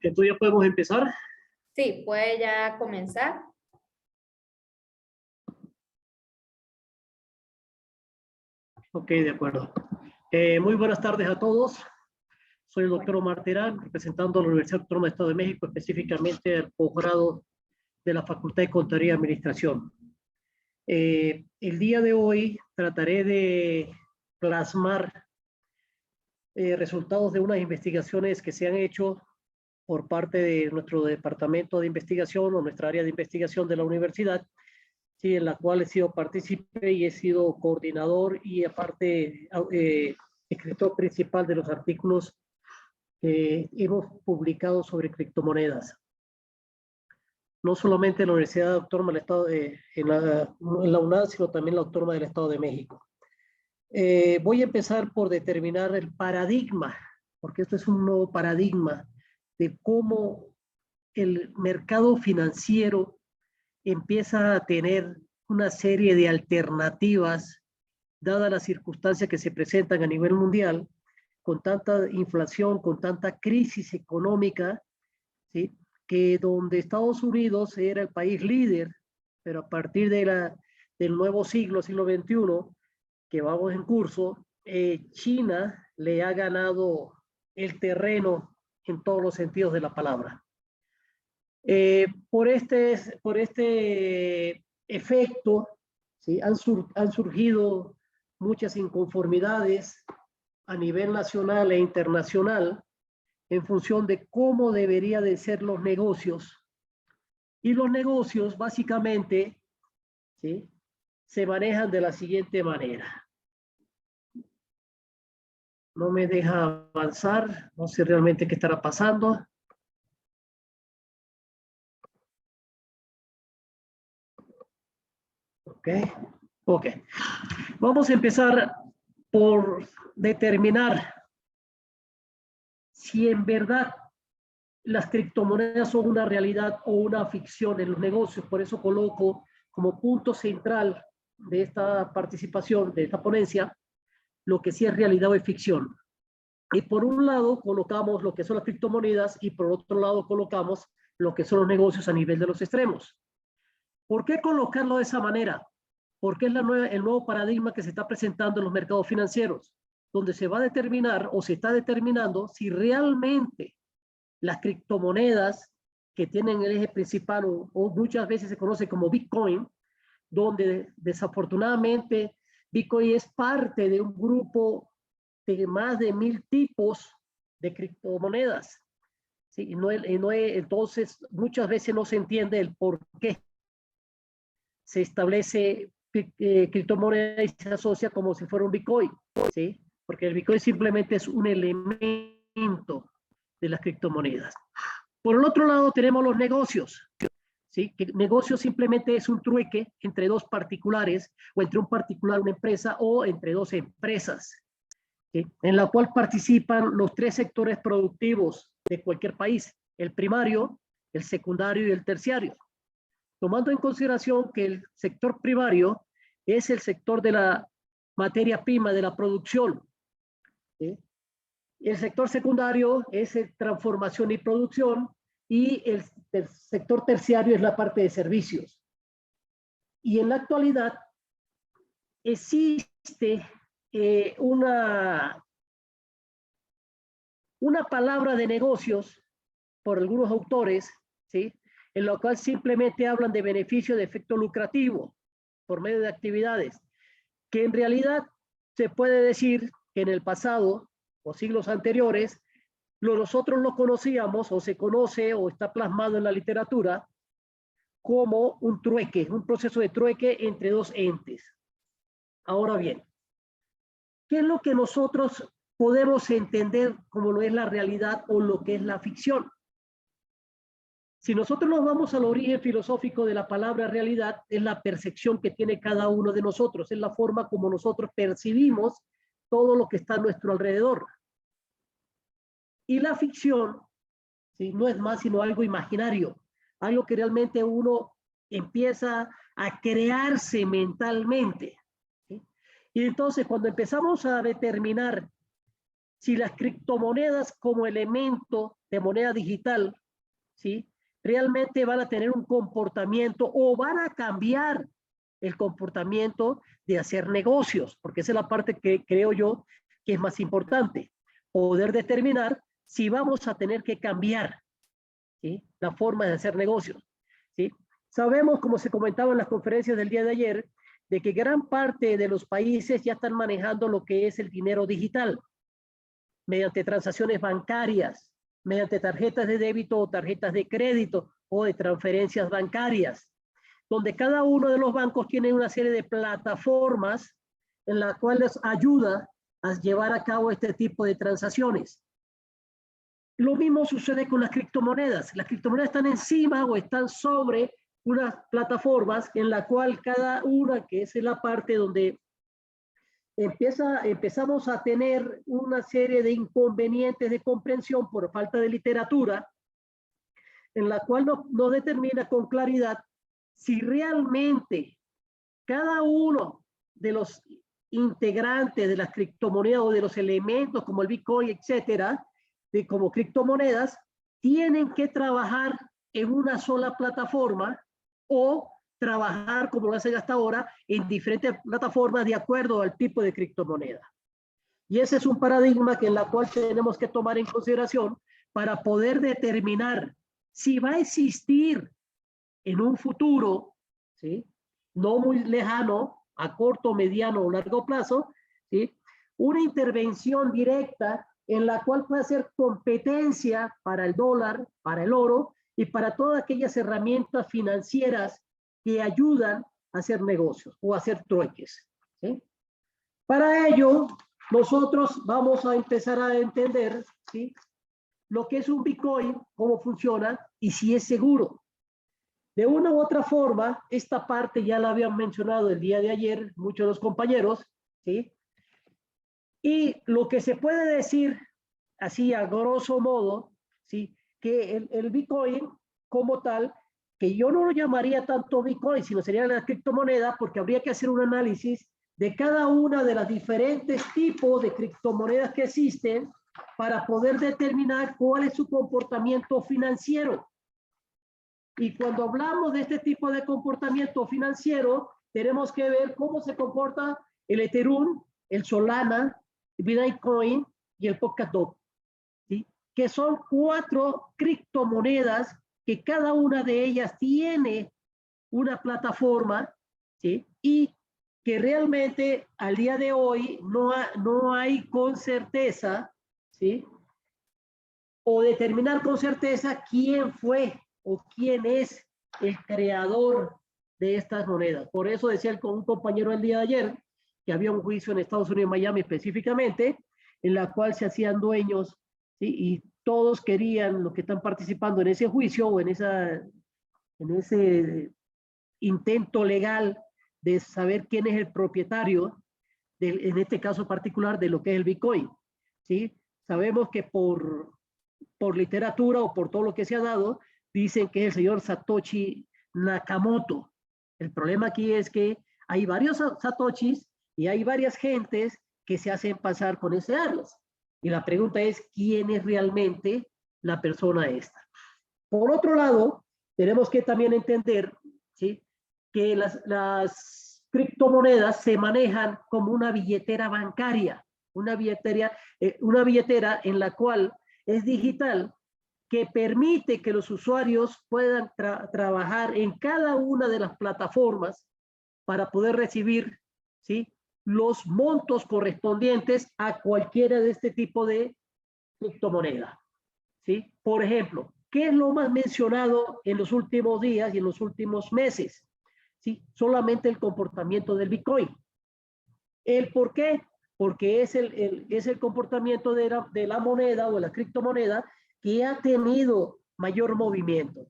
Entonces ya podemos empezar. Sí, puede ya comenzar. Ok, de acuerdo. Muy buenas tardes a todos. Soy el doctor Omar Terán, representando a la Universidad Autónoma del Estado de México, específicamente el posgrado de la Facultad de Contaduría y Administración. El día de hoy trataré de plasmar resultados de unas investigaciones que se han hecho por parte de nuestro departamento de investigación o nuestra área de investigación de la universidad, sí, en la cual he sido partícipe y he sido coordinador y aparte escritor principal de los artículos que hemos publicado sobre criptomonedas. No solamente en la Universidad Autónoma del Estado en la UNAM, sino también la Autónoma del Estado de México. Voy a empezar por determinar el paradigma, porque esto es un nuevo paradigma de cómo el mercado financiero empieza a tener una serie de alternativas, dadas las circunstancias que se presentan a nivel mundial, con tanta inflación, con tanta crisis económica, ¿sí? Que donde Estados Unidos era el país líder, pero a partir del nuevo siglo XXI, que vamos en curso, China le ha ganado el terreno en todos los sentidos de la palabra. Por este efecto, ¿sí? Han surgido muchas inconformidades a nivel nacional e internacional en función de cómo deberían de ser los negocios. Y los negocios, básicamente, ¿sí? Se manejan de la siguiente manera. No me deja avanzar, no sé realmente qué estará pasando. Ok. Vamos a empezar por determinar si en verdad las criptomonedas son una realidad o una ficción en los negocios. Por eso coloco como punto central de esta participación, de esta ponencia, lo que sí es realidad o es ficción. Y por un lado colocamos lo que son las criptomonedas y por otro lado colocamos lo que son los negocios a nivel de los extremos. ¿Por qué colocarlo de esa manera? Porque es el nuevo paradigma que se está presentando en los mercados financieros, donde se va a determinar o se está determinando si realmente las criptomonedas que tienen el eje principal o muchas veces se conoce como Bitcoin, donde desafortunadamente Bitcoin es parte de un grupo de más de 1000 tipos de criptomonedas. ¿Sí? Entonces, muchas veces no se entiende el por qué se establece criptomoneda y se asocia como si fuera un Bitcoin, ¿sí? Porque el Bitcoin simplemente es un elemento de las criptomonedas. Por el otro lado tenemos los negocios, ¿sí? Que negocio simplemente es un trueque entre dos particulares o entre un particular, una empresa o entre dos empresas, ¿sí? En la cual participan los tres sectores productivos de cualquier país, el primario, el secundario y el terciario. Tomando en consideración que el sector primario es el sector de la materia prima, de la producción, ¿sí? El sector secundario es transformación y producción y el sector terciario es la parte de servicios. Y en la actualidad existe una palabra de negocios por algunos autores, ¿sí? En lo cual simplemente hablan de beneficio de efecto lucrativo por medio de actividades, que en realidad se puede decir que en el pasado o siglos anteriores, nosotros lo conocíamos o se conoce o está plasmado en la literatura como un trueque, un proceso de trueque entre dos entes. Ahora bien, ¿qué es lo que nosotros podemos entender como lo es la realidad o lo que es la ficción? Si nosotros nos vamos al origen filosófico de la palabra realidad, es la percepción que tiene cada uno de nosotros, es la forma como nosotros percibimos todo lo que está a nuestro alrededor. Y la ficción, ¿sí? No es más sino algo imaginario, algo que realmente uno empieza a crearse mentalmente, ¿sí? Y entonces cuando empezamos a determinar si las criptomonedas como elemento de moneda digital, ¿sí?, realmente van a tener un comportamiento o van a cambiar el comportamiento de hacer negocios, porque esa es la parte que creo yo que es más importante, poder determinar si vamos a tener que cambiar, ¿sí?, la forma de hacer negocios, ¿sí? Sabemos, como se comentaba en las conferencias del día de ayer, de que gran parte de los países ya están manejando lo que es el dinero digital, mediante transacciones bancarias, mediante tarjetas de débito o tarjetas de crédito o de transferencias bancarias, donde cada uno de los bancos tiene una serie de plataformas en las cuales ayuda a llevar a cabo este tipo de transacciones. Lo mismo sucede con las criptomonedas. Las criptomonedas están encima o están sobre unas plataformas en la cual cada una, que es la parte donde empezamos a tener una serie de inconvenientes de comprensión por falta de literatura, en la cual no determina con claridad si realmente cada uno de los integrantes de las criptomonedas o de los elementos como el Bitcoin, etcétera, como criptomonedas, tienen que trabajar en una sola plataforma o trabajar, como lo hacen hasta ahora, en diferentes plataformas de acuerdo al tipo de criptomoneda. Y ese es un paradigma en la cual tenemos que tomar en consideración para poder determinar si va a existir en un futuro, ¿sí?, no muy lejano, a corto, mediano o largo plazo, ¿sí?, una intervención directa en la cual puede hacer competencia para el dólar, para el oro y para todas aquellas herramientas financieras que ayudan a hacer negocios o a hacer trueques, ¿sí? Para ello, nosotros vamos a empezar a entender, ¿sí?, lo que es un Bitcoin, cómo funciona y si es seguro. De una u otra forma, esta parte ya la habían mencionado el día de ayer muchos de los compañeros, ¿sí? Y lo que se puede decir, así a grosso modo, ¿sí?, que el Bitcoin como tal, que yo no lo llamaría tanto Bitcoin, sino sería la criptomoneda, porque habría que hacer un análisis de cada una de las diferentes tipos de criptomonedas que existen para poder determinar cuál es su comportamiento financiero. Y cuando hablamos de este tipo de comportamiento financiero, tenemos que ver cómo se comporta el Ethereum, el Solana, el Bitcoin y el Polkadot, ¿sí?, que son 4 criptomonedas que cada una de ellas tiene una plataforma, ¿sí?, y que realmente al día de hoy no hay con certeza, ¿sí?, o determinar con certeza quién fue o quién es el creador de estas monedas. Por eso decía un compañero el día de ayer que había un juicio en Estados Unidos, en Miami específicamente, en la cual se hacían dueños, ¿sí?, y todos querían, los que están participando en ese juicio o en ese intento legal de saber quién es el propietario, en este caso particular, de lo que es el Bitcoin, ¿sí? Sabemos que por literatura o por todo lo que se ha dado, dicen que es el señor Satoshi Nakamoto. El problema aquí es que hay varios Satoshis y hay varias gentes que se hacen pasar con ese alias. Y la pregunta es, ¿quién es realmente la persona esta? Por otro lado, tenemos que también entender, ¿sí?, que las criptomonedas se manejan como una billetera bancaria, una billetera en la cual es digital, que permite que los usuarios puedan trabajar en cada una de las plataformas para poder recibir, ¿sí?, los montos correspondientes a cualquiera de este tipo de criptomoneda, ¿sí? Por ejemplo, ¿qué es lo más mencionado en los últimos días y en los últimos meses? ¿Sí? Solamente el comportamiento del Bitcoin. ¿El por qué? Porque es el comportamiento de la moneda o de la criptomoneda que ha tenido mayor movimiento,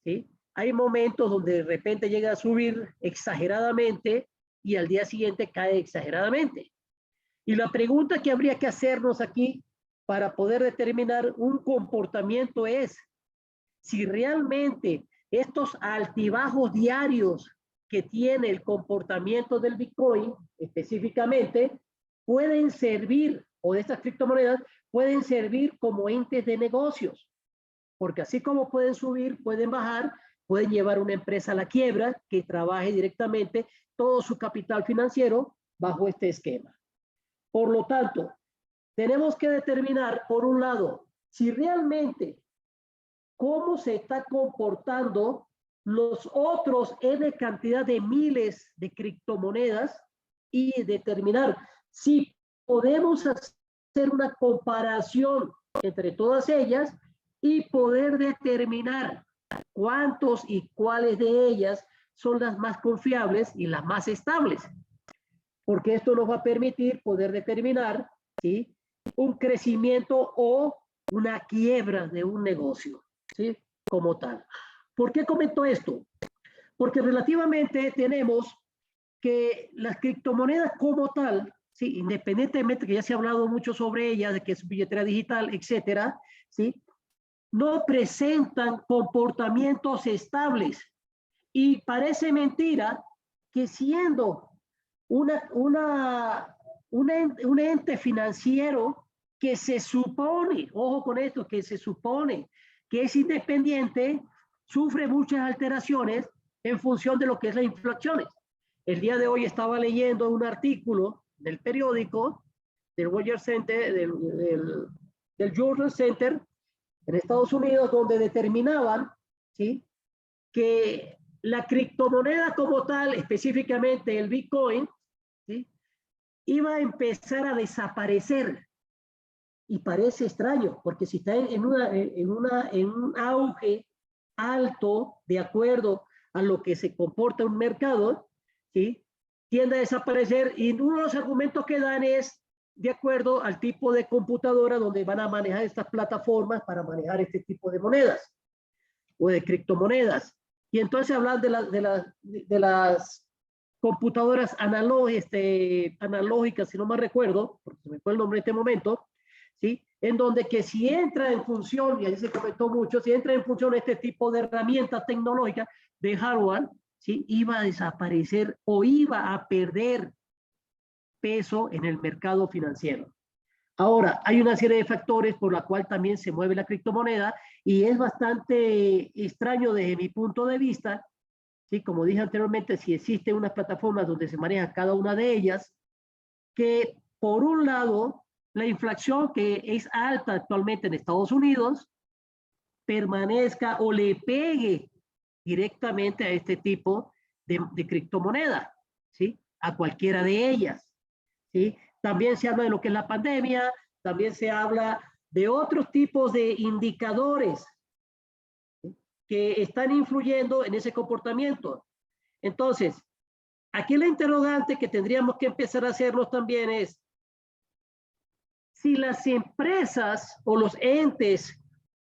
¿sí? Hay momentos donde de repente llega a subir exageradamente y al día siguiente cae exageradamente. Y la pregunta que habría que hacernos aquí para poder determinar un comportamiento es si realmente estos altibajos diarios que tiene el comportamiento del Bitcoin específicamente pueden servir o de estas criptomonedas pueden servir como entes de negocios, porque así como pueden subir, pueden bajar, pueden llevar una empresa a la quiebra que trabaje directamente todo su capital financiero bajo este esquema. Por lo tanto, tenemos que determinar, por un lado, si realmente cómo se está comportando los otros N cantidad de miles de criptomonedas y determinar si podemos hacer una comparación entre todas ellas y poder determinar cuántos y cuáles de ellas son las más confiables y las más estables. Porque esto nos va a permitir poder determinar, ¿sí?, un crecimiento o una quiebra de un negocio, ¿sí?, como tal. ¿Por qué comento esto? Porque relativamente tenemos que las criptomonedas como tal, ¿sí?, independientemente que ya se ha hablado mucho sobre ellas, de que es billetera digital, etcétera, ¿sí?, no presentan comportamientos estables. Y parece mentira que siendo un ente financiero que se supone, ojo con esto, que se supone que es independiente, sufre muchas alteraciones en función de lo que es la inflación. El día de hoy estaba leyendo un artículo del periódico, del Roger Center, del Journal Center, en Estados Unidos, donde determinaban, ¿sí?, que la criptomoneda como tal, específicamente el Bitcoin, ¿sí?, iba a empezar a desaparecer. Y parece extraño, porque si está en un auge alto, de acuerdo a lo que se comporta un mercado, ¿sí?, tiende a desaparecer. Y uno de los argumentos que dan es de acuerdo al tipo de computadora donde van a manejar estas plataformas para manejar este tipo de monedas o de criptomonedas. Y entonces hablan de las computadoras analógicas, si no me recuerdo, porque se me fue el nombre en este momento, ¿sí?, en donde que si entra en función, y ahí se comentó mucho, si entra en función este tipo de herramientas tecnológicas de hardware, ¿sí?, iba a desaparecer o iba a perder peso en el mercado financiero. Ahora, hay una serie de factores por la cual también se mueve la criptomoneda y es bastante extraño desde mi punto de vista, ¿sí? Como dije anteriormente, si existen unas plataformas donde se maneja cada una de ellas, que por un lado, la inflación que es alta actualmente en Estados Unidos, permanezca o le pegue directamente a este tipo de criptomoneda, ¿sí?, a cualquiera de ellas, ¿sí? También se habla de lo que es la pandemia, también se habla de otros tipos de indicadores, ¿sí?, que están influyendo en ese comportamiento. Entonces, aquí la interrogante que tendríamos que empezar a hacernos también es si las empresas o los entes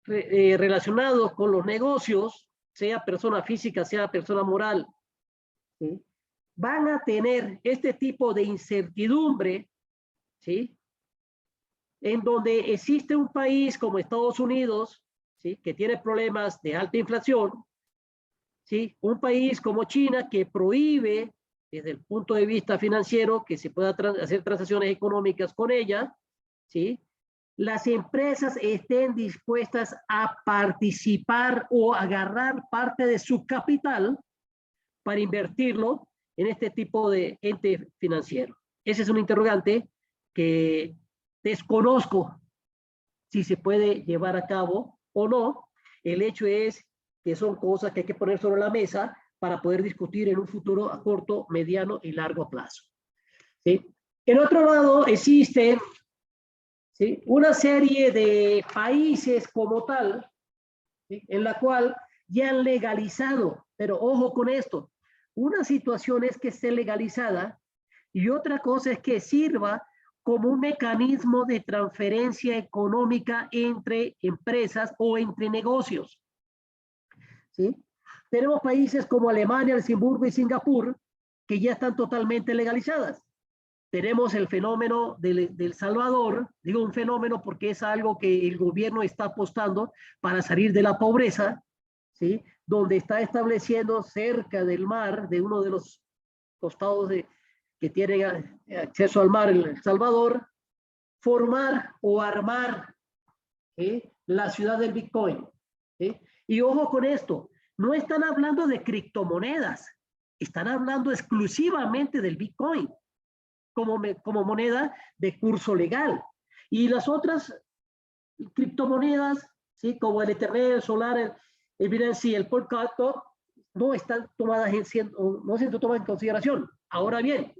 relacionados con los negocios, sea persona física, sea persona moral, ¿sí?, van a tener este tipo de incertidumbre, ¿sí?, en donde existe un país como Estados Unidos, ¿sí?, que tiene problemas de alta inflación, ¿sí?, un país como China que prohíbe desde el punto de vista financiero que se pueda hacer transacciones económicas con ella, ¿sí?, las empresas estén dispuestas a participar o agarrar parte de su capital para invertirlo en este tipo de ente financiero. Ese es un interrogante que desconozco si se puede llevar a cabo o no. El hecho es que son cosas que hay que poner sobre la mesa para poder discutir en un futuro a corto, mediano y largo plazo, ¿sí? En otro lado existe, ¿sí?, una serie de países como tal, ¿sí?, en la cual ya han legalizado, pero ojo con esto, una situación es que esté legalizada y otra cosa es que sirva como un mecanismo de transferencia económica entre empresas o entre negocios, ¿sí? Tenemos países como Alemania, Luxemburgo y Singapur que ya están totalmente legalizadas. Tenemos el fenómeno del Salvador, digo un fenómeno porque es algo que el gobierno está apostando para salir de la pobreza, ¿sí?, donde está estableciendo cerca del mar, de uno de los costados que tienen acceso al mar, El Salvador, formar o armar la ciudad del Bitcoin. Y ojo con esto, no están hablando de criptomonedas, están hablando exclusivamente del Bitcoin como moneda de curso legal. Y las otras criptomonedas, ¿sí? Como el Ethernet, el Solar, el Binance y el Polkadot, no están tomadas no se toman en consideración. Ahora bien,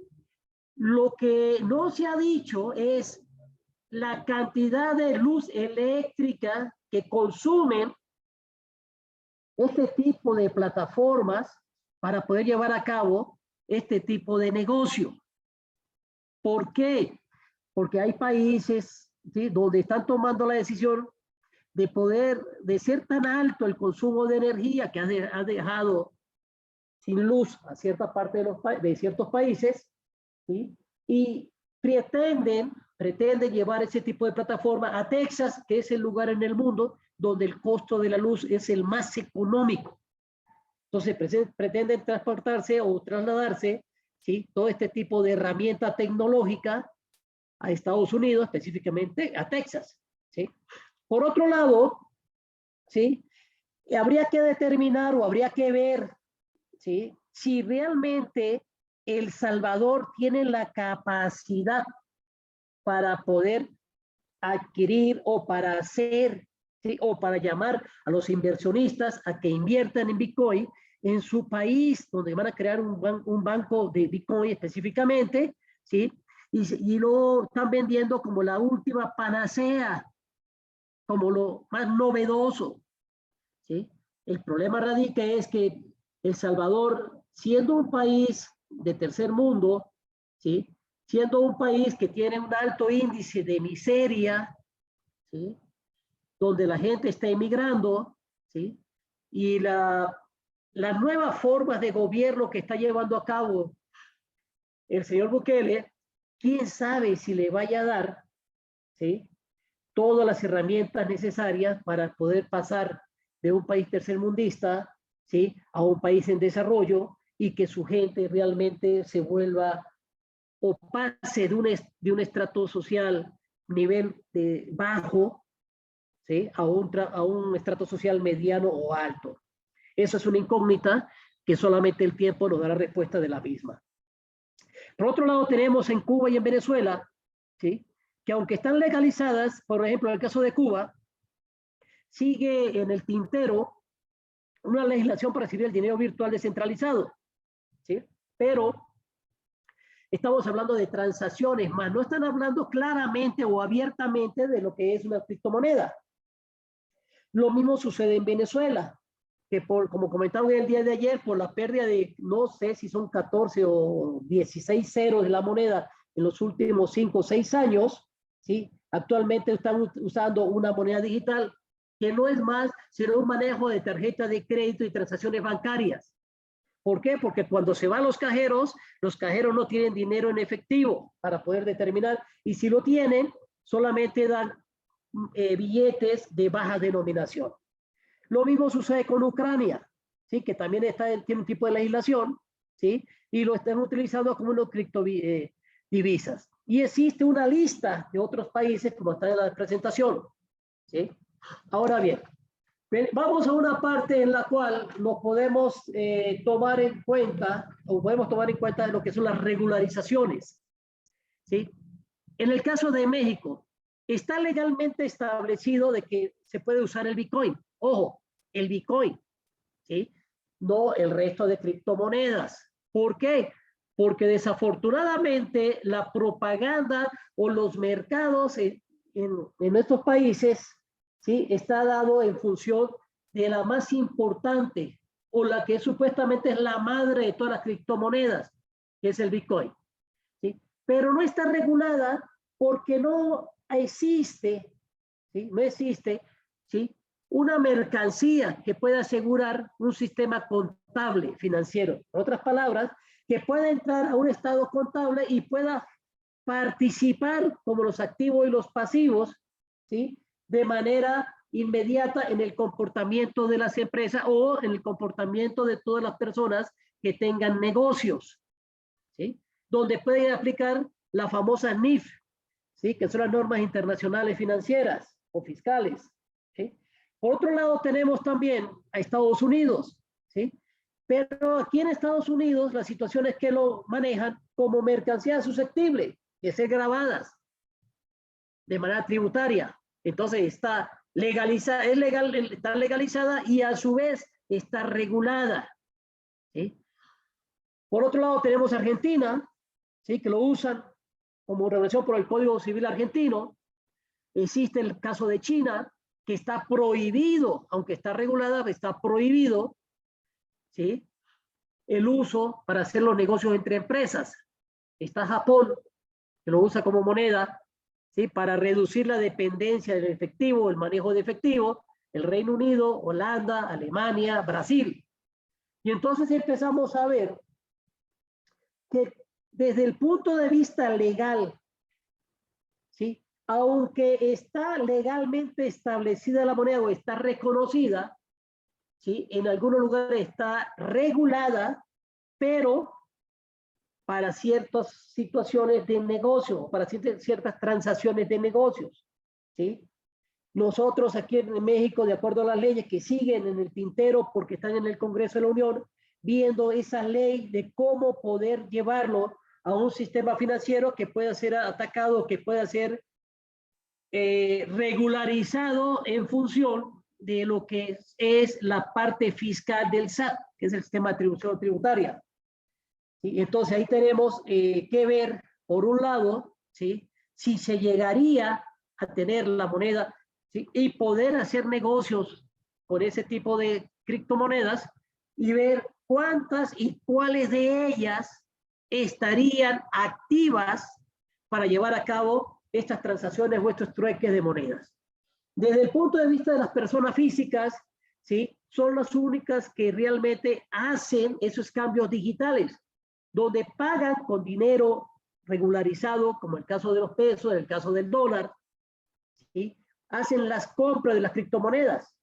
lo que no se ha dicho es la cantidad de luz eléctrica que consumen este tipo de plataformas para poder llevar a cabo este tipo de negocio. ¿Por qué? Porque hay países, ¿sí?, donde están tomando la decisión de ser tan alto el consumo de energía que ha dejado sin luz a cierta parte de ciertos países, ¿sí? Y pretenden llevar ese tipo de plataforma a Texas, que es el lugar en el mundo donde el costo de la luz es el más económico. Entonces pretenden transportarse o trasladarse, ¿sí?, todo este tipo de herramienta tecnológica a Estados Unidos, específicamente a Texas, ¿sí? Por otro lado, ¿sí?, habría que determinar o habría que ver, ¿sí?, si realmente El Salvador tiene la capacidad para poder adquirir o para hacer, ¿sí?, o para llamar a los inversionistas a que inviertan en Bitcoin en su país, donde van a crear un banco de Bitcoin específicamente, ¿sí? Y lo están vendiendo como la última panacea, como lo más novedoso, ¿sí? El problema radica es que El Salvador, siendo un país de tercer mundo, ¿sí?, siendo un país que tiene un alto índice de miseria, ¿sí?, donde la gente está emigrando, ¿sí?, y las nuevas formas de gobierno que está llevando a cabo el señor Bukele, quién sabe si le vaya a dar, ¿sí?, todas las herramientas necesarias para poder pasar de un país tercermundista, ¿sí?, a un país en desarrollo y que su gente realmente se vuelva o pase de un estrato social nivel bajo, ¿sí?, a un estrato social mediano o alto. Eso es una incógnita que solamente el tiempo nos dará respuesta de la misma. Por otro lado, tenemos en Cuba y en Venezuela, ¿sí?, que aunque están legalizadas, por ejemplo, en el caso de Cuba, sigue en el tintero una legislación para recibir el dinero virtual descentralizado, ¿sí? Pero estamos hablando de transacciones, más no están hablando claramente o abiertamente de lo que es una criptomoneda. Lo mismo sucede en Venezuela, que como comentaron el día de ayer, por la pérdida de, no sé si son 14 o 16 ceros de la moneda en los últimos 5 o 6 años, ¿sí?, actualmente están usando una moneda digital que no es más sino un manejo de tarjeta de crédito y transacciones bancarias. ¿Por qué? Porque cuando se van los cajeros no tienen dinero en efectivo para poder determinar, y si lo tienen, solamente dan billetes de baja denominación. Lo mismo sucede con Ucrania, ¿sí?, que también tiene un tipo de legislación, ¿sí?, y lo están utilizando como unos criptodivisas. Y existe una lista de otros países, como está en la presentación, ¿sí? Ahora bien, vamos a una parte en la cual nos podemos tomar en cuenta, o podemos tomar en cuenta de lo que son las regularizaciones, ¿sí? En el caso de México, está legalmente establecido de que se puede usar el Bitcoin. Ojo, el Bitcoin, ¿sí?, no el resto de criptomonedas. ¿Por qué? Porque desafortunadamente la propaganda o los mercados en estos países, ¿sí?, está dado en función de la más importante o la que supuestamente es la madre de todas las criptomonedas, que es el Bitcoin, ¿sí? Pero no está regulada porque no existe, ¿sí?, no existe, ¿sí?, una mercancía que pueda asegurar un sistema contable financiero. En otras palabras, que pueda entrar a un estado contable y pueda participar como los activos y los pasivos, ¿sí?, de manera inmediata en el comportamiento de las empresas o en el comportamiento de todas las personas que tengan negocios, ¿sí?, donde pueden aplicar la famosa NIF, ¿sí? Que son las normas internacionales financieras o fiscales, ¿sí? Por otro lado, tenemos también a Estados Unidos, ¿sí? Pero aquí en Estados Unidos, la situación es que lo manejan como mercancía susceptible de ser grabadas de manera tributaria. Entonces está legalizada, es legal, está legalizada y a su vez está regulada, ¿sí? Por otro lado, tenemos Argentina, ¿sí? Que lo usan como regulación por el Código Civil argentino. Existe el caso de China, que está prohibido, aunque está regulada, está prohibido, ¿sí? El uso para hacer los negocios entre empresas. Está Japón, que lo usa como moneda, ¿sí? Para reducir la dependencia del efectivo, el manejo de efectivo, el Reino Unido, Holanda, Alemania, Brasil. Y entonces empezamos a ver que desde el punto de vista legal, ¿sí? Aunque está legalmente establecida la moneda o está reconocida, ¿sí? En algunos lugares está regulada, pero para ciertas situaciones de negocio, para ciertas transacciones de negocios, ¿sí? Nosotros aquí en México, de acuerdo a las leyes que siguen en el tintero porque están en el Congreso de la Unión, viendo esa ley de cómo poder llevarlo a un sistema financiero que pueda ser atacado, que pueda ser regularizado en función de lo que es la parte fiscal del SAT, que es el sistema de atribución tributaria. ¿Sí? Entonces ahí tenemos que ver, por un lado, ¿sí? Si se llegaría a tener la moneda, ¿sí? Y poder hacer negocios con ese tipo de criptomonedas y ver cuántas y cuáles de ellas estarían activas para llevar a cabo estas transacciones o estos trueques de monedas. Desde el punto de vista de las personas físicas, ¿sí? Son las únicas que realmente hacen esos cambios digitales, donde pagan con dinero regularizado, como el caso de los pesos, el caso del dólar, ¿sí? Hacen las compras de las criptomonedas.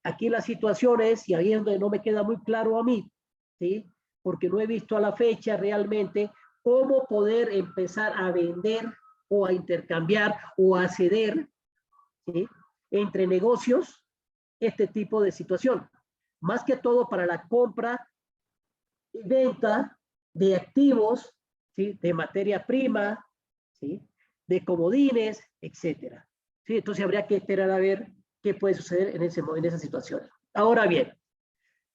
Aquí la situación es, y ahí es donde no me queda muy claro a mí, ¿sí? Porque no he visto a la fecha realmente cómo poder empezar a vender o a intercambiar o a ceder, ¿sí? Entre negocios este tipo de situación. Más que todo para la compra y venta de activos, ¿sí? De materia prima, ¿sí? De comodines, etcétera. ¿Sí? Entonces habría que esperar a ver qué puede suceder en esa situación. Ahora bien,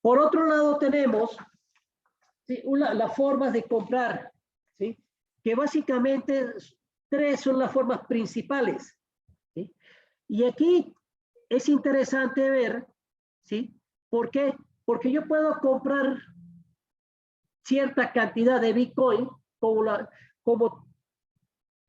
por otro lado tenemos, ¿sí? Las formas de comprar, ¿sí? Que básicamente tres son las formas principales, ¿sí? Y aquí es interesante ver, ¿sí? ¿Por qué? Porque yo puedo comprar cierta cantidad de Bitcoin como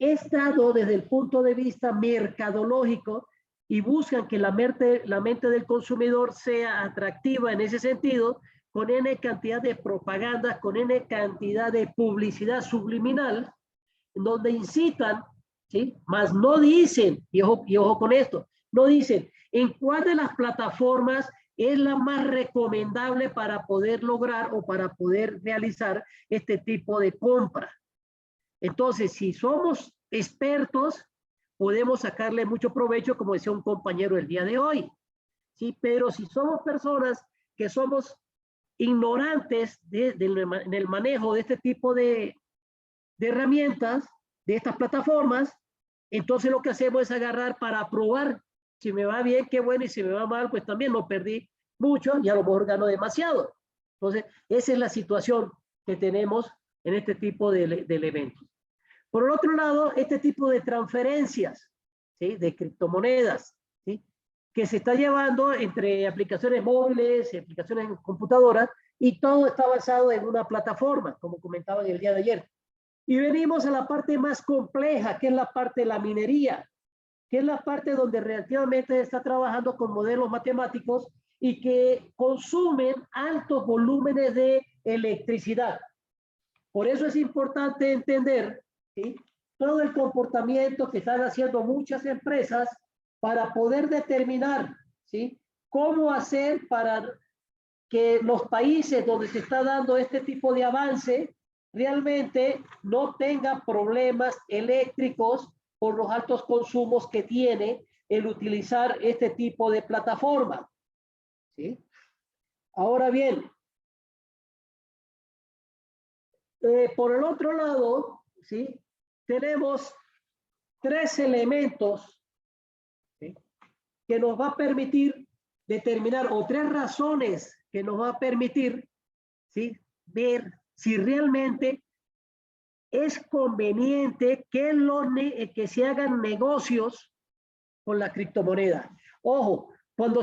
he estado desde el punto de vista mercadológico y buscan que la mente del consumidor sea atractiva en ese sentido, con N cantidad de propaganda, con N cantidad de publicidad subliminal, donde incitan, ¿sí? Más no dicen, y ojo con esto, no dicen en cuál de las plataformas es la más recomendable para poder lograr o para poder realizar este tipo de compra. Entonces, si somos expertos, podemos sacarle mucho provecho, como decía un compañero el día de hoy, ¿sí? Pero si somos personas que somos ignorantes en el manejo de este tipo de herramientas, de estas plataformas, entonces lo que hacemos es agarrar para probar. Si me va bien, qué bueno, y si me va mal, pues también no perdí mucho y a lo mejor gano demasiado. Entonces, esa es la situación que tenemos en este tipo de eventos. Por el otro lado, este tipo de transferencias, ¿sí? De criptomonedas, ¿sí? Que se está llevando entre aplicaciones móviles, aplicaciones en computadoras, y todo está basado en una plataforma, como comentaban el día de ayer. Y venimos a la parte más compleja, que es la parte de la minería, que es la parte donde relativamente se está trabajando con modelos matemáticos y que consumen altos volúmenes de electricidad. Por eso es importante entender, ¿sí? Todo el comportamiento que están haciendo muchas empresas para poder determinar, ¿sí? Cómo hacer para que los países donde se está dando este tipo de avance realmente no tengan problemas eléctricos por los altos consumos que tiene el utilizar este tipo de plataforma. ¿Sí? Ahora bien, por el otro lado, ¿sí? Tenemos tres elementos, ¿sí?, que nos va a permitir determinar, o tres razones que nos va a permitir, ¿sí?, ver si realmente es conveniente que se hagan negocios con la criptomoneda. Ojo, cuando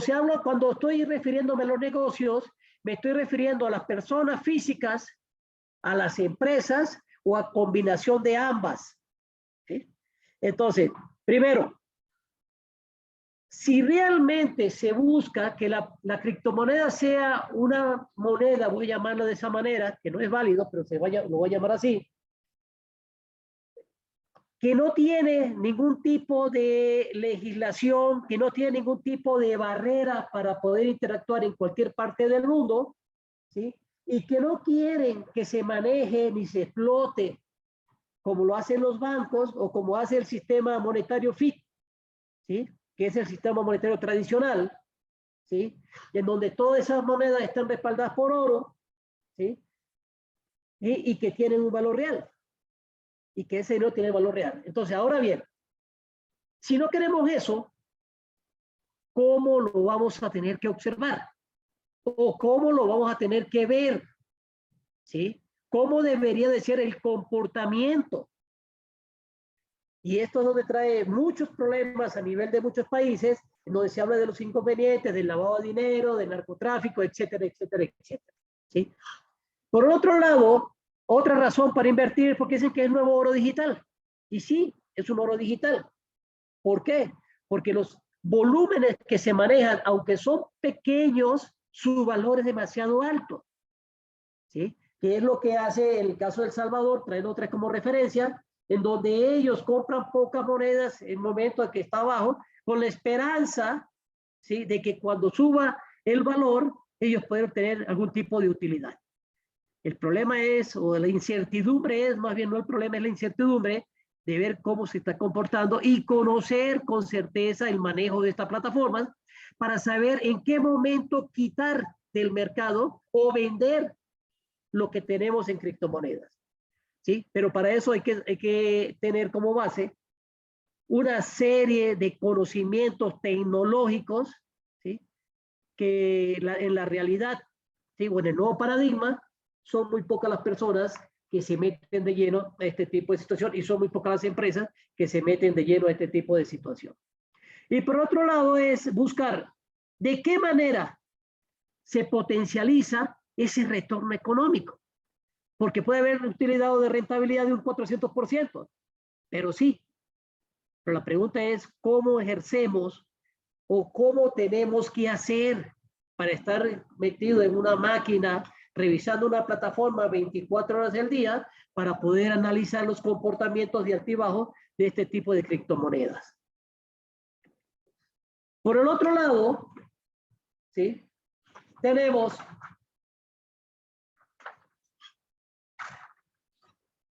estoy refiriéndome a los negocios, me estoy refiriendo a las personas físicas, a las empresas o a combinación de ambas. ¿Sí? Entonces, primero, si realmente se busca que la criptomoneda sea una moneda, voy a llamarla de esa manera, que no es válido, pero lo voy a llamar así, que no tiene ningún tipo de legislación, que no tiene ningún tipo de barrera para poder interactuar en cualquier parte del mundo, ¿sí?, y que no quieren que se maneje ni se explote como lo hacen los bancos o como hace el sistema monetario FIT, ¿sí?, que es el sistema monetario tradicional, ¿sí?, en donde todas esas monedas están respaldadas por oro, ¿sí?, y que tienen un valor real, y que ese dinero tiene valor real. Entonces, ahora bien, si no queremos eso, ¿cómo lo vamos a tener que observar? ¿O cómo lo vamos a tener que ver? ¿Sí? ¿Cómo debería de ser el comportamiento? Y esto es donde trae muchos problemas a nivel de muchos países, en donde se habla de los inconvenientes, del lavado de dinero, del narcotráfico, etcétera, etcétera, etcétera. ¿Sí? Por otro lado, otra razón para invertir es porque dicen que es nuevo oro digital. Y sí, es un oro digital. ¿Por qué? Porque los volúmenes que se manejan, aunque son pequeños, su valor es demasiado alto. ¿Sí? Que es lo que hace el caso de El Salvador, trayendo otra como referencia, en donde ellos compran pocas monedas en el momento en que está abajo, con la esperanza, ¿sí?, de que cuando suba el valor, ellos puedan tener algún tipo de utilidad. El problema es, o la incertidumbre es, más bien no el problema, es la incertidumbre de ver cómo se está comportando y conocer con certeza el manejo de esta plataforma para saber en qué momento quitar del mercado o vender lo que tenemos en criptomonedas. ¿Sí? Pero para eso hay que tener como base una serie de conocimientos tecnológicos, ¿sí?, que en la realidad, ¿sí?, o en el nuevo paradigma, son muy pocas las personas que se meten de lleno a este tipo de situación y son muy pocas las empresas que se meten de lleno a este tipo de situación. Y por otro lado es buscar de qué manera se potencializa ese retorno económico, porque puede haber utilidad o de rentabilidad de un 400%, pero sí. Pero la pregunta es cómo ejercemos o cómo tenemos que hacer para estar metido en una máquina, revisando una plataforma 24 horas del día para poder analizar los comportamientos de altibajo de este tipo de criptomonedas. Por el otro lado, ¿sí?, tenemos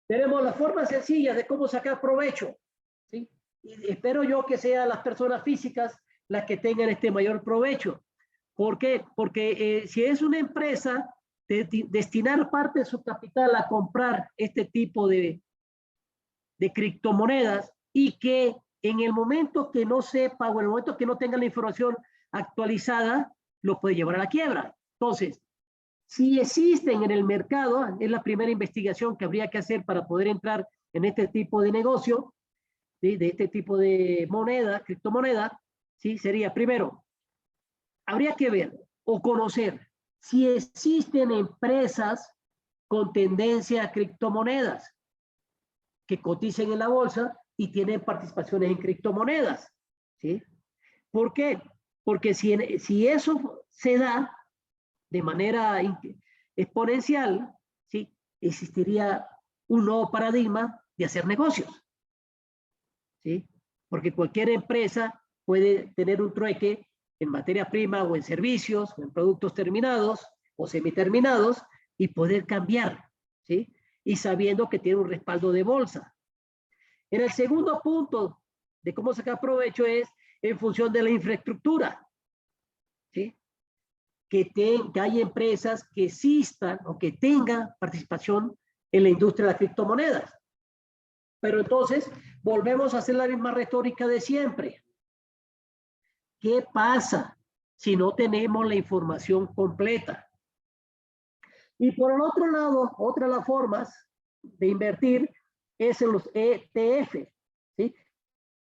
las formas sencillas de cómo sacar provecho, ¿sí? Y espero yo que sean las personas físicas las que tengan este mayor provecho. ¿Por qué? Porque si es una empresa, destinar parte de su capital a comprar este tipo de criptomonedas y que en el momento que no sepa o en el momento que no tenga la información actualizada, lo puede llevar a la quiebra. Entonces, si existen en el mercado, es la primera investigación que habría que hacer para poder entrar en este tipo de negocio, ¿sí?, de este tipo de moneda, criptomoneda, ¿sí?, sería primero, habría que ver o conocer si existen empresas con tendencia a criptomonedas que coticen en la bolsa y tienen participaciones en criptomonedas, ¿sí? ¿Por qué? Porque si eso se da de manera exponencial, ¿sí?, existiría un nuevo paradigma de hacer negocios, ¿sí? Porque cualquier empresa puede tener un trueque en materia prima o en servicios o en productos terminados o semiterminados y poder cambiar, ¿sí? Y sabiendo que tiene un respaldo de bolsa. En el segundo punto de cómo sacar provecho es en función de la infraestructura, ¿sí? Que hay empresas que existan o que tengan participación en la industria de las criptomonedas. Pero entonces volvemos a hacer la misma retórica de siempre. ¿Qué pasa si no tenemos la información completa? Y por el otro lado, otra de las formas de invertir es en los ETF, ¿sí?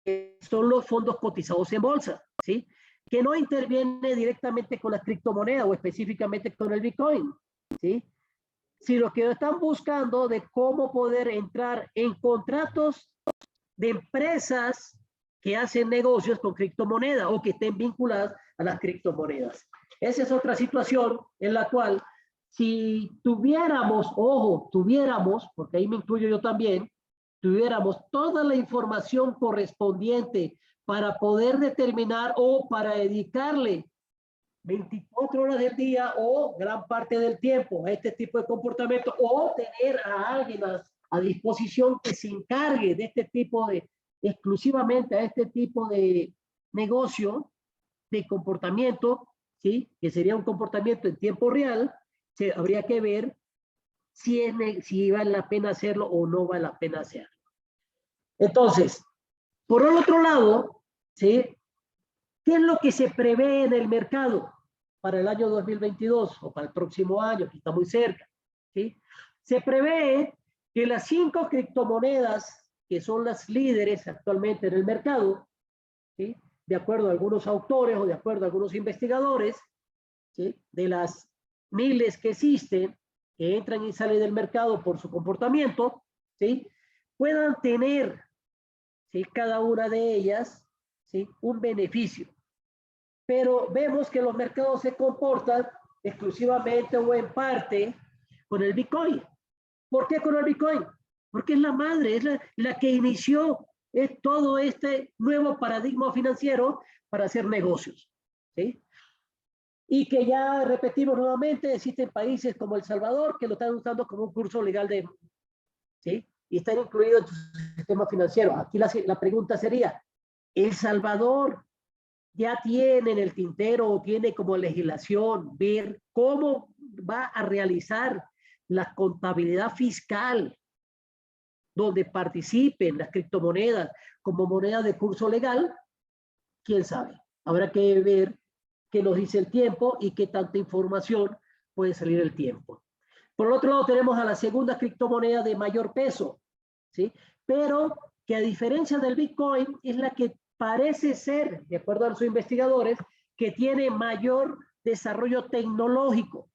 Que son los fondos cotizados en bolsa, ¿sí? Que no interviene directamente con las criptomonedas o específicamente con el Bitcoin, ¿sí? Sino que están buscando de cómo poder entrar en contratos de empresas que hacen negocios con criptomonedas o que estén vinculadas a las criptomonedas. Esa es otra situación en la cual si tuviéramos, ojo, porque ahí me incluyo yo también, tuviéramos toda la información correspondiente para poder determinar o para dedicarle 24 horas del día o gran parte del tiempo a este tipo de comportamiento o tener a alguien a disposición que se encargue de este tipo de, exclusivamente a este tipo de negocio, de comportamiento, ¿sí? Que sería un comportamiento en tiempo real, habría que ver si vale la pena hacerlo o no vale la pena hacerlo. Entonces, por el otro lado, ¿sí? ¿Qué es lo que se prevé en el mercado para el año 2022 o para el próximo año, que está muy cerca? ¿Sí? Se prevé que las 5 criptomonedas que son las líderes actualmente en el mercado, ¿sí? De acuerdo a algunos autores o de acuerdo a algunos investigadores, ¿sí? De las miles que existen, que entran y salen del mercado por su comportamiento, ¿sí? Puedan tener, ¿sí? Cada una de ellas, ¿sí? Un beneficio. Pero vemos que los mercados se comportan exclusivamente o en parte con el Bitcoin. ¿Por qué con el Bitcoin? Porque es la madre, es la que inició todo este nuevo paradigma financiero para hacer negocios, ¿sí? Y que ya repetimos nuevamente, existen países como El Salvador que lo están usando como un curso legal de, ¿sí? Y están incluidos en su sistema financiero. Aquí la pregunta sería, ¿El Salvador ya tiene en el tintero o tiene como legislación ver cómo va a realizar la contabilidad fiscal donde participen las criptomonedas como moneda de curso legal? ¿Quién sabe? Habrá que ver qué nos dice el tiempo y qué tanta información puede salir el tiempo. Por el otro lado tenemos a la segunda criptomoneda de mayor peso, ¿sí? Pero que a diferencia del Bitcoin es la que parece ser, de acuerdo a los investigadores, que tiene mayor desarrollo tecnológico,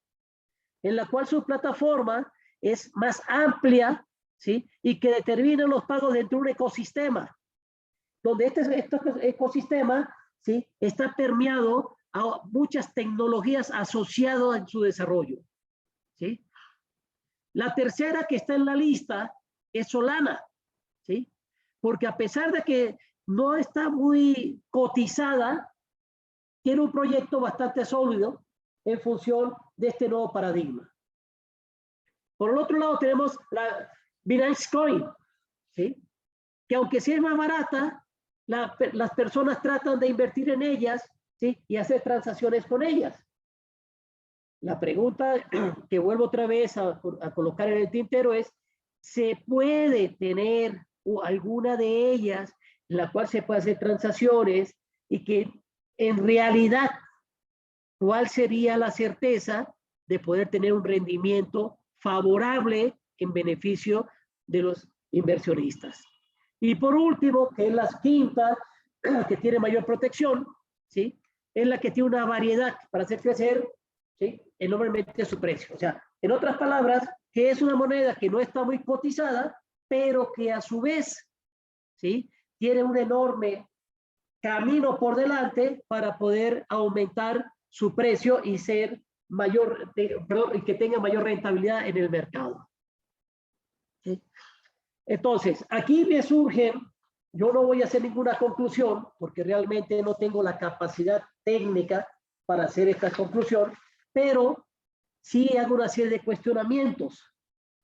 en la cual su plataforma es más amplia, ¿sí? Y que determina los pagos dentro de un ecosistema, donde este ecosistema, ¿sí? Está permeado a muchas tecnologías asociadas en su desarrollo, ¿sí? La tercera que está en la lista es Solana, ¿sí? Porque a pesar de que no está muy cotizada, tiene un proyecto bastante sólido en función de este nuevo paradigma. Por el otro lado tenemos la Binance Coin, ¿sí? Que aunque sea más barata, las personas tratan de invertir en ellas, ¿sí? Y hacer transacciones con ellas. La pregunta que vuelvo otra vez a colocar en el tintero es, ¿se puede tener alguna de ellas en la cual se puede hacer transacciones y que en realidad, cuál sería la certeza de poder tener un rendimiento favorable en beneficio de los inversionistas? Y por último, que es la quinta, que tiene mayor protección, ¿sí? Es la que tiene una variedad para hacer crecer, ¿sí? Enormemente su precio. O sea, en otras palabras, que es una moneda que no está muy cotizada, pero que a su vez, ¿sí? Tiene un enorme camino por delante para poder aumentar su precio y ser mayor, perdón, y que tenga mayor rentabilidad en el mercado. ¿Sí? Entonces, aquí me surge, yo no voy a hacer ninguna conclusión porque realmente no tengo la capacidad técnica para hacer esta conclusión, pero sí hago una serie de cuestionamientos.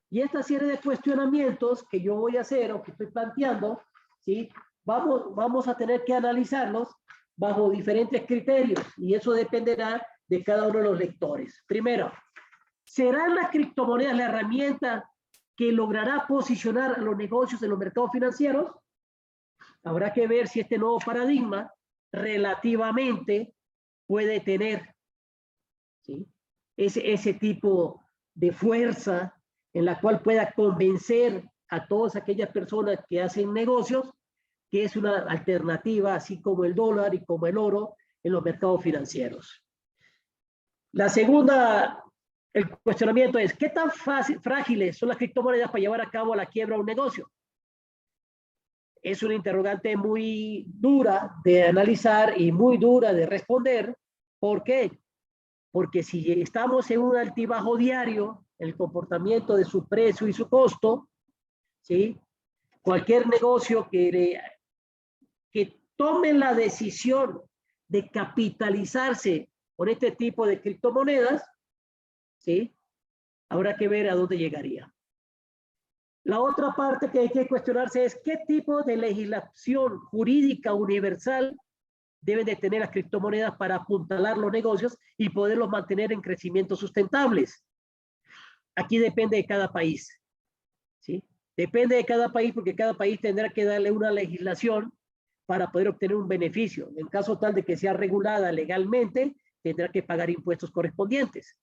Y esta serie de cuestionamientos que yo voy a hacer o que estoy planteando ¿sí? Vamos a tener que analizarlos bajo diferentes criterios y eso dependerá de cada uno de los lectores. Primero, ¿serán las criptomonedas la herramienta que logrará posicionar a los negocios en los mercados financieros? Habrá que ver si este nuevo paradigma relativamente puede tener, ¿sí?, ese tipo de fuerza en la cual pueda convencer a todas aquellas personas que hacen negocios que es una alternativa, así como el dólar y como el oro, en los mercados financieros. La segunda, el cuestionamiento es, ¿qué tan frágiles son las criptomonedas para llevar a cabo la quiebra de un negocio? Es una interrogante muy dura de analizar y muy dura de responder. ¿Por qué? Porque si estamos en un altibajo diario, el comportamiento de su precio y su costo, ¿sí?, cualquier negocio que tome la decisión de capitalizarse con este tipo de criptomonedas, ¿sí?, habrá que ver a dónde llegaría. La otra parte que hay que cuestionarse es qué tipo de legislación jurídica universal deben de tener las criptomonedas para apuntalar los negocios y poderlos mantener en crecimientos sustentables. Aquí depende de cada país, ¿sí? Depende de cada país porque cada país tendrá que darle una legislación para poder obtener un beneficio. En caso tal de que sea regulada legalmente, tendrá que pagar impuestos correspondientes.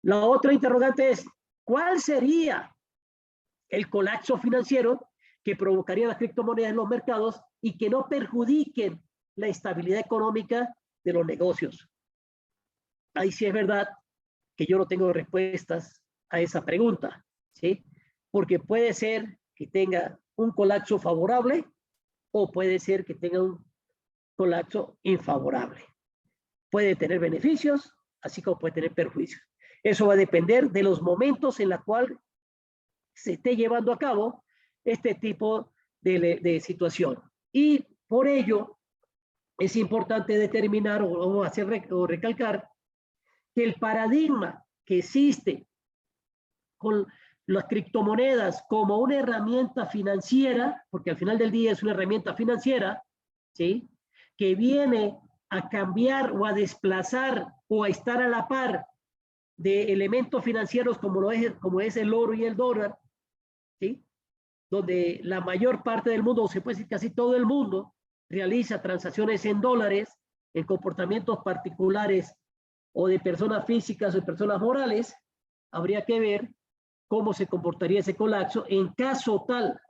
La otra interrogante es, ¿cuál sería el colapso financiero que provocaría las criptomonedas en los mercados y que no perjudiquen la estabilidad económica de los negocios? Ahí sí es verdad que yo no tengo respuestas a esa pregunta, ¿sí? Porque puede ser que tenga un colapso favorable o puede ser que tenga un colapso infavorable. Puede tener beneficios, así como puede tener perjuicios. Eso va a depender de los momentos en los cuales se esté llevando a cabo este tipo de situación. Y por ello es importante determinar o recalcar que el paradigma que existe con las criptomonedas como una herramienta financiera, porque al final del día es una herramienta financiera, ¿sí?, que viene a cambiar o a desplazar o a estar a la par de elementos financieros como es el oro y el dólar, ¿sí?, donde la mayor parte del mundo, o se puede decir casi todo el mundo, realiza transacciones en dólares, en comportamientos particulares o de personas físicas o de personas morales, habría que ver cómo se comportaría ese colapso en caso tal.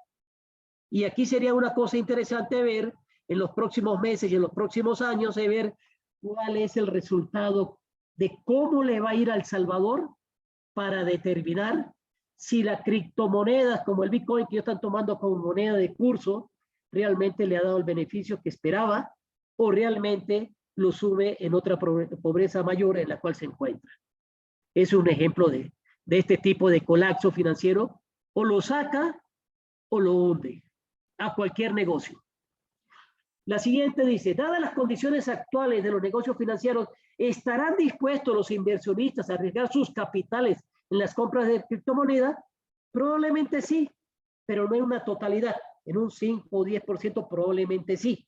Y aquí sería una cosa interesante ver en los próximos meses y en los próximos años, de ver cuál es el resultado de cómo le va a ir a El Salvador para determinar si las criptomonedas como el Bitcoin, que ellos están tomando como moneda de curso, realmente le ha dado el beneficio que esperaba o realmente lo sube en otra pobreza mayor en la cual se encuentra. Es un ejemplo de este tipo de colapso financiero, o lo saca o lo hunde a cualquier negocio. La siguiente dice, dadas las condiciones actuales de los negocios financieros, ¿estarán dispuestos los inversionistas a arriesgar sus capitales en las compras de criptomonedas? Probablemente sí, pero no en una totalidad, en un 5 o 10% probablemente sí.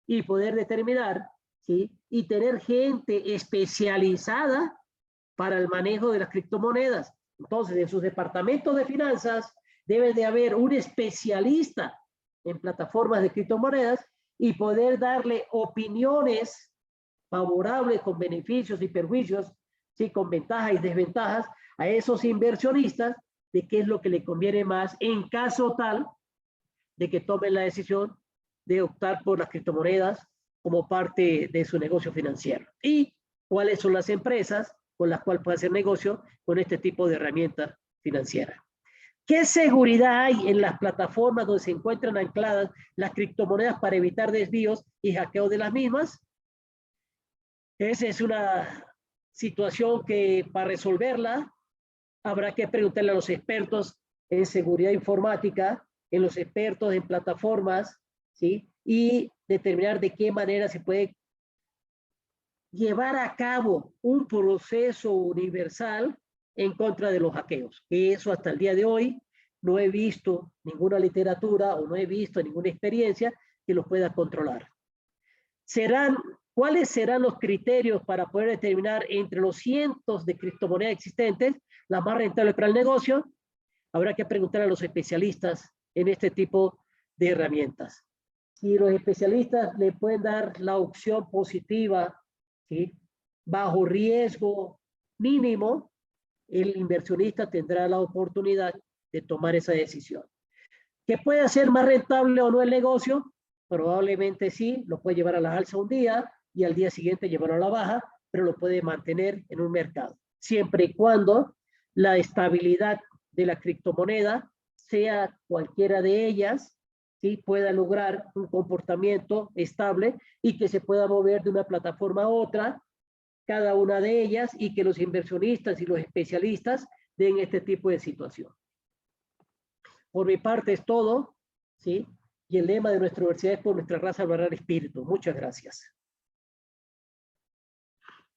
Y poder determinar, ¿sí?, y tener gente especializada para el manejo de las criptomonedas. Entonces, en sus departamentos de finanzas debe de haber un especialista en plataformas de criptomonedas y poder darle opiniones favorables con beneficios y perjuicios, ¿sí?, con ventajas y desventajas a esos inversionistas de qué es lo que le conviene más en caso tal de que tomen la decisión de optar por las criptomonedas como parte de su negocio financiero. Y cuáles son las empresas con las cuales puede hacer negocio con este tipo de herramienta financiera. ¿Qué seguridad hay en las plataformas donde se encuentran ancladas las criptomonedas para evitar desvíos y hackeo de las mismas? Esa es una situación que para resolverla habrá que preguntarle a los expertos en seguridad informática, en los expertos en plataformas, ¿sí?, y determinar de qué manera se puede llevar a cabo un proceso universal en contra de los hackeos. Eso hasta el día de hoy no he visto ninguna literatura o no he visto ninguna experiencia que los pueda controlar. ¿Cuáles serán los criterios para poder determinar entre los cientos de criptomonedas existentes la más rentable para el negocio? Habrá que preguntar a los especialistas en este tipo de herramientas. Y los especialistas le pueden dar la opción positiva, ¿sí? Bajo riesgo mínimo, el inversionista tendrá la oportunidad de tomar esa decisión. ¿Que puede ser más rentable o no el negocio? Probablemente sí, lo puede llevar a la alza un día y al día siguiente llevarlo a la baja, pero lo puede mantener en un mercado, siempre y cuando la estabilidad de la criptomoneda, sea cualquiera de ellas, ¿sí? Pueda lograr un comportamiento estable y que se pueda mover de una plataforma a otra, cada una de ellas, y que los inversionistas y los especialistas den este tipo de situación. Por mi parte es todo, ¿sí? Y el lema de nuestra universidad es: por nuestra raza hablará el espíritu. Muchas gracias.